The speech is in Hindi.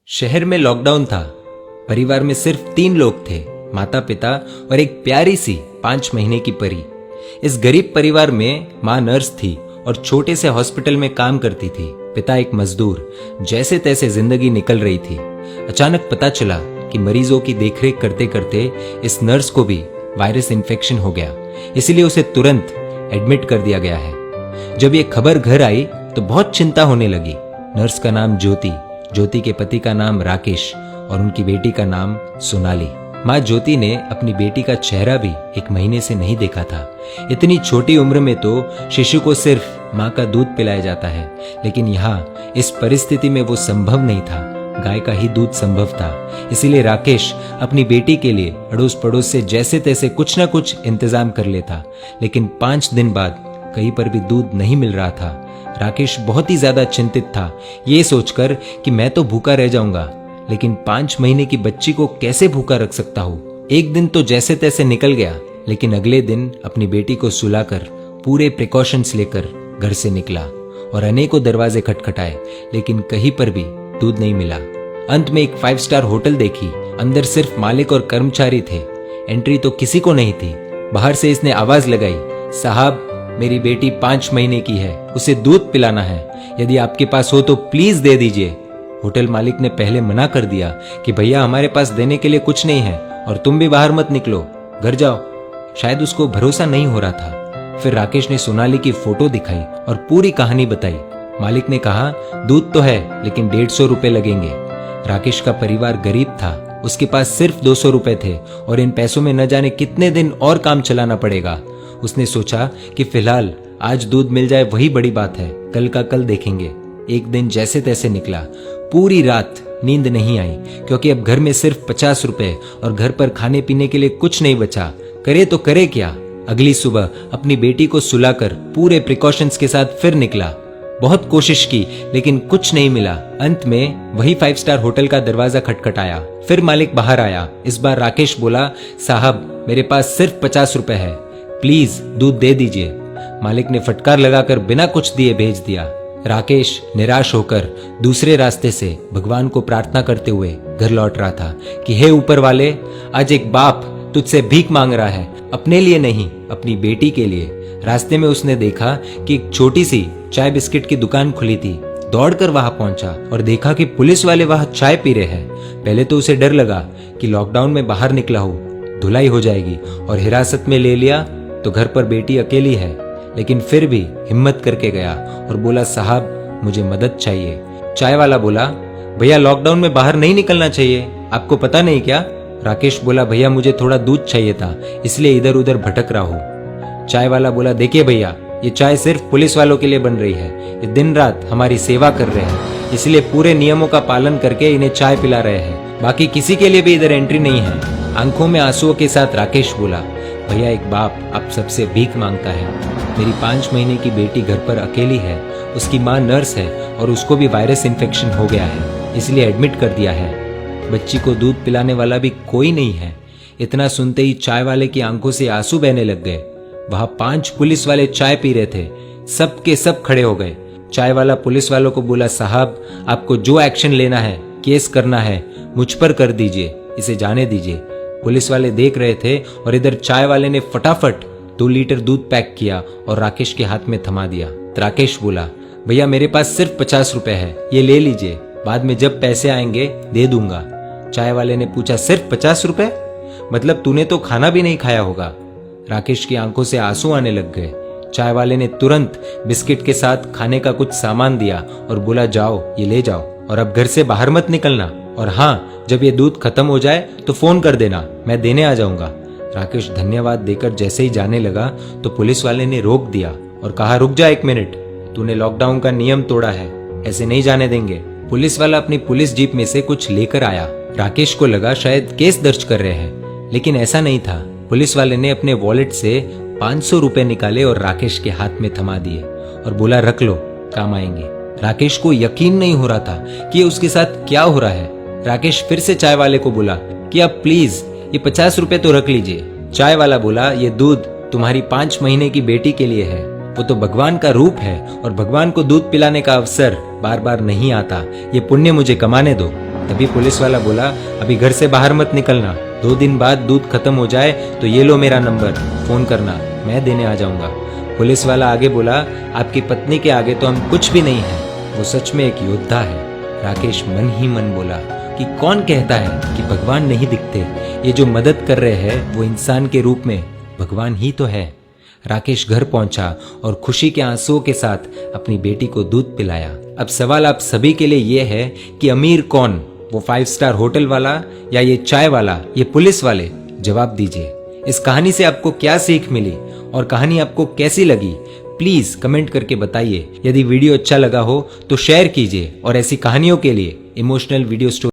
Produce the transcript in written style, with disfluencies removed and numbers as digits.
शहर में लॉकडाउन था। परिवार में सिर्फ 3 लोग थे, माता पिता और एक प्यारी सी 5 महीने की परी। इस गरीब परिवार में माँ नर्स थी और छोटे से हॉस्पिटल में काम करती थी। पिता एक मजदूर। जैसे तैसे जिंदगी निकल रही थी। अचानक पता चला कि मरीजों की देखरेख करते करते इस नर्स को भी वायरस इन्फेक्शन हो गया, इसलिए उसे तुरंत एडमिट कर दिया गया है। जब ये खबर घर आई तो बहुत चिंता होने लगी। नर्स का नाम ज्योति, ज्योति के पति का नाम राकेश और उनकी बेटी का नाम सोनाली। माँ ज्योति ने अपनी बेटी का चेहरा भी 1 महीने से नहीं देखा था। इतनी छोटी उम्र में तो शिशु को सिर्फ माँ का दूध पिलाया जाता है, लेकिन यहाँ इस परिस्थिति में वो संभव नहीं था। गाय का ही दूध संभव था। इसीलिए राकेश अपनी बेटी के लिए अड़ोस पड़ोस से जैसे तैसे कुछ ना कुछ इंतजाम कर लेता, लेकिन 5 दिन बाद कहीं पर भी दूध नहीं मिल रहा था। राकेश बहुत ही ज्यादा चिंतित था, ये सोचकर कि मैं तो भूखा रह जाऊंगा, लेकिन 5 महीने की बच्ची को कैसे भूखा रख सकता हूँ। एक दिन तो जैसे तैसे निकल गया, लेकिन अगले दिन अपनी बेटी को सुलाकर पूरे प्रिकॉशंस लेकर घर से निकला और अनेकों दरवाजे खटखटाए, लेकिन कहीं पर भी दूध नहीं मिला। अंत में एक 5 स्टार होटल देखी। अंदर सिर्फ मालिक और कर्मचारी थे। एंट्री तो किसी को नहीं थी। बाहर से इसने आवाज लगाई, साहब मेरी बेटी 5 महीने की है, उसे दूध पिलाना है, यदि आपके पास हो तो प्लीज दे दीजिए। होटल मालिक ने पहले मना कर दिया कि भैया हमारे पास देने के लिए कुछ नहीं है और तुम भी बाहर मत निकलो, घर जाओ। शायद उसको भरोसा नहीं हो रहा था। फिर राकेश ने सोनाली की फोटो दिखाई और पूरी कहानी बताई। मालिक ने कहा दूध तो है, लेकिन 150 रुपए लगेंगे। राकेश का परिवार गरीब था, उसके पास सिर्फ 200 रुपए थे और इन पैसों में न जाने कितने दिन और काम चलाना पड़ेगा। उसने सोचा कि फिलहाल आज दूध मिल जाए वही बड़ी बात है, कल का कल देखेंगे। एक दिन जैसे तैसे निकला। पूरी रात नींद नहीं आई, क्योंकि अब घर में सिर्फ 50 रुपए और घर पर खाने पीने के लिए कुछ नहीं बचा। करे तो करे क्या। अगली सुबह अपनी बेटी को सुलाकर पूरे प्रिकॉशंस के साथ फिर निकला। बहुत कोशिश की, लेकिन कुछ नहीं मिला। अंत में वही 5 स्टार होटल का दरवाजा खटखटाया। फिर मालिक बाहर आया। इस बार राकेश बोला, साहब मेरे पास सिर्फ 50 रुपए है, प्लीज दूध दे दीजिए। मालिक ने फटकार लगाकर बिना कुछ दिए भेज दिया। राकेश निराश होकर दूसरे रास्ते से भगवान को प्रार्थना करते हुए घर लौट रहा था कि हे ऊपर वाले, आज एक बाप तुझसे भीख मांग रहा है, अपने लिए नहीं अपनी बेटी के लिए। रास्ते में उसने देखा कि एक छोटी सी चाय बिस्किट की दुकान खुली थी। दौड़कर वहां पहुंचा और देखा कि पुलिस वाले वहां चाय पी रहे हैं। पहले तो उसे डर लगा कि लॉकडाउन में बाहर निकला हो, धुलाई हो जाएगी और हिरासत में ले लिया तो घर पर बेटी अकेली है, लेकिन फिर भी हिम्मत करके गया और बोला, साहब मुझे मदद चाहिए। चाय वाला बोला, भैया लॉकडाउन में बाहर नहीं निकलना चाहिए, आपको पता नहीं क्या। राकेश बोला, भैया मुझे थोड़ा दूध चाहिए था, इसलिए इधर उधर भटक रहा हूँ। चाय वाला बोला, देखिए भैया, ये चाय सिर्फ पुलिस वालों के लिए बन रही है, ये दिन रात हमारी सेवा कर रहे हैं, इसलिए पूरे नियमों का पालन करके इन्हें चाय पिला रहे हैं, बाकी किसी के लिए भी इधर एंट्री नहीं है। आंखों में आंसुओं के साथ राकेश बोला, भैया एक बाप आप सबसे भीख मांगता है। मेरी 5 महीने की बेटी घर पर अकेली है, उसकी माँ नर्स है और उसको भी वायरस इन्फेक्शन हो गया है, इसलिए एडमिट कर दिया है। बच्ची को दूध पिलाने वाला भी कोई नहीं है। इतना सुनते ही चाय वाले की आंखों से आंसू बहने लग गए। वहां 5 पुलिस वाले चाय पी रहे थे। सब के सब खड़े हो गए। चाय वाला पुलिस वालों को बोला, साहब आपको जो एक्शन लेना है, केस करना है, मुझ पर कर दीजिए, इसे जाने दीजिए। पुलिस वाले देख रहे थे और इधर चाय वाले ने फटाफट 2 लीटर दूध पैक किया और राकेश के हाथ में थमा दिया। राकेश बोला, भैया मेरे पास सिर्फ 50 रुपए है, ये ले लीजिए, बाद में जब पैसे आएंगे दे दूंगा। चाय वाले ने पूछा, सिर्फ 50 रुपए? मतलब तूने तो खाना भी नहीं खाया होगा। राकेश की आंखों से आंसू आने लग गए। चाय वाले ने तुरंत बिस्किट के साथ खाने का कुछ सामान दिया और बोला, जाओ ये ले जाओ और अब घर से बाहर मत निकलना, और हाँ जब ये दूध खत्म हो जाए तो फोन कर देना, मैं देने आ जाऊंगा। राकेश धन्यवाद देकर जैसे ही जाने लगा तो पुलिस वाले ने रोक दिया और कहा, रुक जा 1 मिनट, तूने लॉकडाउन का नियम तोड़ा है, ऐसे नहीं जाने देंगे। पुलिस वाला अपनी पुलिस जीप में से कुछ लेकर आया। राकेश को लगा शायद केस दर्ज कर रहे हैं, लेकिन ऐसा नहीं था। पुलिस वाले ने अपने वॉलेट से 500 रुपए निकाले और राकेश के हाथ में थमा दिए और बोला, रख लो, काम आएंगे। राकेश को यकीन नहीं हो रहा था कि उसके साथ क्या हो रहा है। राकेश फिर से चाय वाले को बोला कि आप प्लीज ये 50 रुपए तो रख लीजिए। चाय वाला बोला, ये दूध तुम्हारी 5 महीने की बेटी के लिए है, वो तो भगवान का रूप है और भगवान को दूध पिलाने का अवसर बार बार नहीं आता, ये पुण्य मुझे कमाने दो। तभी पुलिस वाला बोला, अभी घर से बाहर मत निकलना, 2 दिन बाद दूध खत्म हो जाए तो ये लो मेरा नंबर, फोन करना, मैं देने आ जाऊंगा। पुलिस वाला आगे बोला, आपकी पत्नी के आगे तो हम कुछ भी नहीं है, वो सच में एक योद्धा है। राकेश मन ही मन बोला कि कौन कहता है कि भगवान नहीं दिखते, ये जो मदद कर रहे हैं वो इंसान के रूप में भगवान ही तो है। राकेश घर पहुंचा और खुशी के आंसुओं के साथ अपनी बेटी को दूध पिलाया। अब सवाल आप सभी के लिए ये है कि अमीर कौन, वो 5 स्टार होटल वाला या ये चाय वाला, ये पुलिस वाले? जवाब दीजिए। इस कहानी से आपको क्या सीख मिली और कहानी आपको कैसी लगी, प्लीज कमेंट करके बताइए। यदि वीडियो अच्छा लगा हो तो शेयर कीजिए और ऐसी कहानियों के लिए, इमोशनल वीडियो स्टोरी